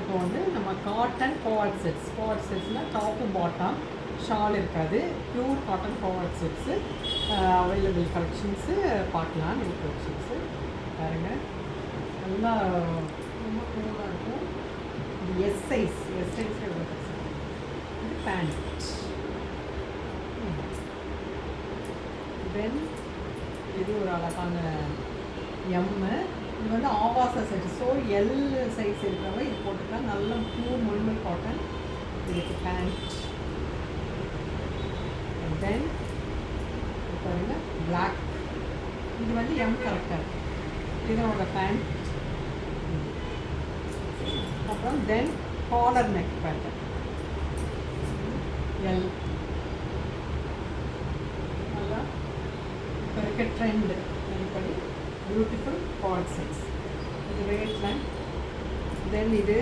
இப்போ வந்து நம்ம காட்டன் கோஆர்ட் செட்ஸ்னால் டாப்பு பாட்டம் ஷால் இருக்காது, pure cotton coord sets available collections பார்க்கலாம். நியூ கலெக்ஷன்ஸு பாருங்கள், நல்லா ரொம்ப கூலாக இருக்கும். இது எஸ் சைஸ் இது பேண்ட். தென் இது ஒரு அழகான எம்மு. இது வந்து ஆவாச செட். ஸோ எல் சைஸ் இருக்கிறவங்க இது போட்டுக்கலாம். நல்ல ப்யூர் முழுமல் காட்டன். இதுக்கு பேண்ட். தென் பாருங்க பிளாக். இது வந்து எம் கரெக்டாக இருக்குது. இதோட பேண்ட். அப்புறம் தென் காலர் நெக் பேண்ட் எல். நல்லா இப்போ இருக்க ட்ரெண்டு படி பியூட்டிஃபுல் கார்ட் செட்ஸ். இது ரேட்லாம். தென் இது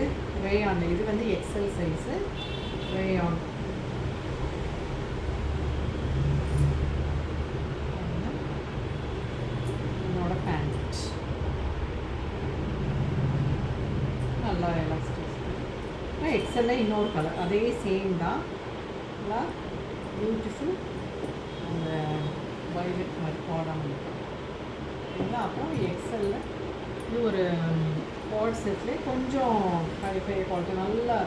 ரேயான். இது வந்து எக்ஸல் சைஸு ரேயான். என்னோட பேண்ட் நல்லா எலாஸ்டிக். எக்ஸலில் இன்னொரு கலர் அதே சேம் தான். நல்லா பியூட்டிஃபுல் அந்த வைலட் மாதிரி போடாமல் இருக்கும். அப்புறம் எக்ஸலில் இது ஒரு கார்ட் செட்லேயே கொஞ்சம் ஹை குவாலிட்டி நல்லா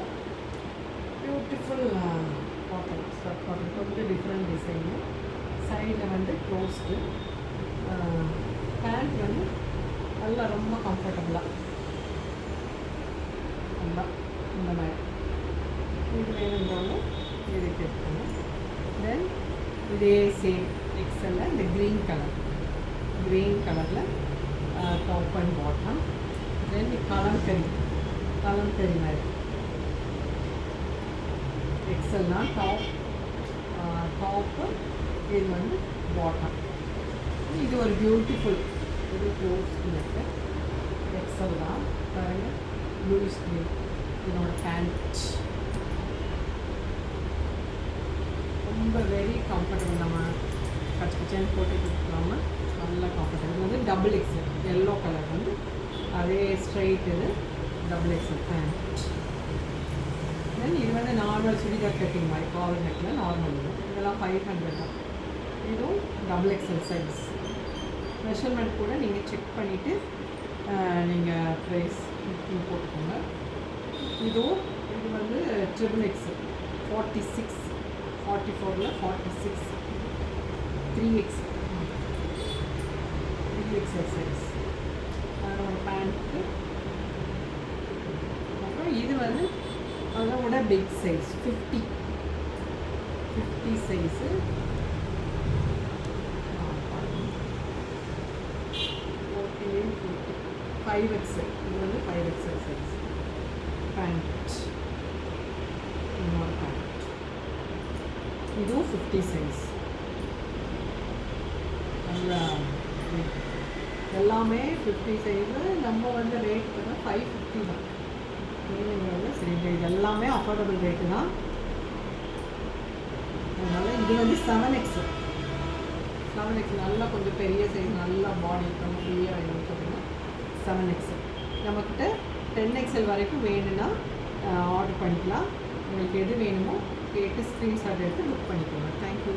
பியூட்டிஃபுல் காட்டன் ஸ்கர்ட் காட்டன். கொஞ்சம் டிஃப்ரெண்ட் டிசைனு. சைடில் வந்து க்ளோஸ்டு. பேண்ட் வந்து நல்லா ரொம்ப கம்ஃபர்டபுளாக நல்லா இந்த மாதிரி. இது வேணுங்கிறவங்க இது கேட்கணும். தென் இதே சேம் எக்ஸலில் இந்த க்ரீன் கலரில் டாப் அண்ட் பாட்டம். தென் கலம்கரி மாதிரி எக்ஸல்னால் டாப்பு இது வந்து பாட்டம். இது ஒரு பியூட்டிஃபுல் இது க்ளோஸ் நெக்கு எக்ஸல் தான். பாருங்கள் ப்ளூஸ் க்ரீன். இதோட பேண்ட் ரொம்ப வெரி கம்ஃபர்டபுள். நம்ம கச்சன் போட்டு கொடுக்கலாமல் நல்லா கம்ஃபர்டபுள். இது வந்து டபுள் எக்ஸல் எல்லோ கலர் வந்து அதே ஸ்ட்ரைட். இது டபுள் எக்ஸல் பேண்ட். தென் இது வந்து நார்மல் சுடிதார் கட்டிங் மாதிரி காலர் நெக்கில் நார்மல். இதெல்லாம் 500 தான். இதுவும் டபுள் எக்ஸல் சைஸ். மெஷர்மெண்ட் கூட நீங்கள் செக் பண்ணிவிட்டு நீங்கள் ப்ரைஸ் போட்டுக்கோங்க. இது வந்து ட்ரிபிள் எக்ஸல் 46 44 46 3X சைஸ். அதோட பேண்ட்டு. அப்புறம் இது வந்து அதோட பிக் சைஸ் 50 சைஸு. 5XL. இது வந்து 5XL சைஸ் பேண்ட். இன்னொரு பேண்ட். இதுவும் 50 சைஸ். நல்லா எல்லாமே 50 சைஸு. நம்ம வந்து ரேட் பார்த்தா 550 தான். சரி, இது எல்லாமே அஃபோர்டபுள் ரேட்டு தான். அதனால் இது வந்து 7XL நல்லா கொஞ்சம் பெரிய சைஸ், நல்லா பாடி ரொம்ப ஃப்ரீயாக வேணும்னு சொன்னால் 7XL. நம்மக்கிட்ட 10XL வரைக்கும் வேணும்னா ஆர்டர் பண்ணிக்கலாம். உங்களுக்கு எது வேணுமோ கேட்டு ஸ்க்ரீன்ஷாட் எடுத்து புக் பண்ணிக்கோங்க. தேங்க்யூ.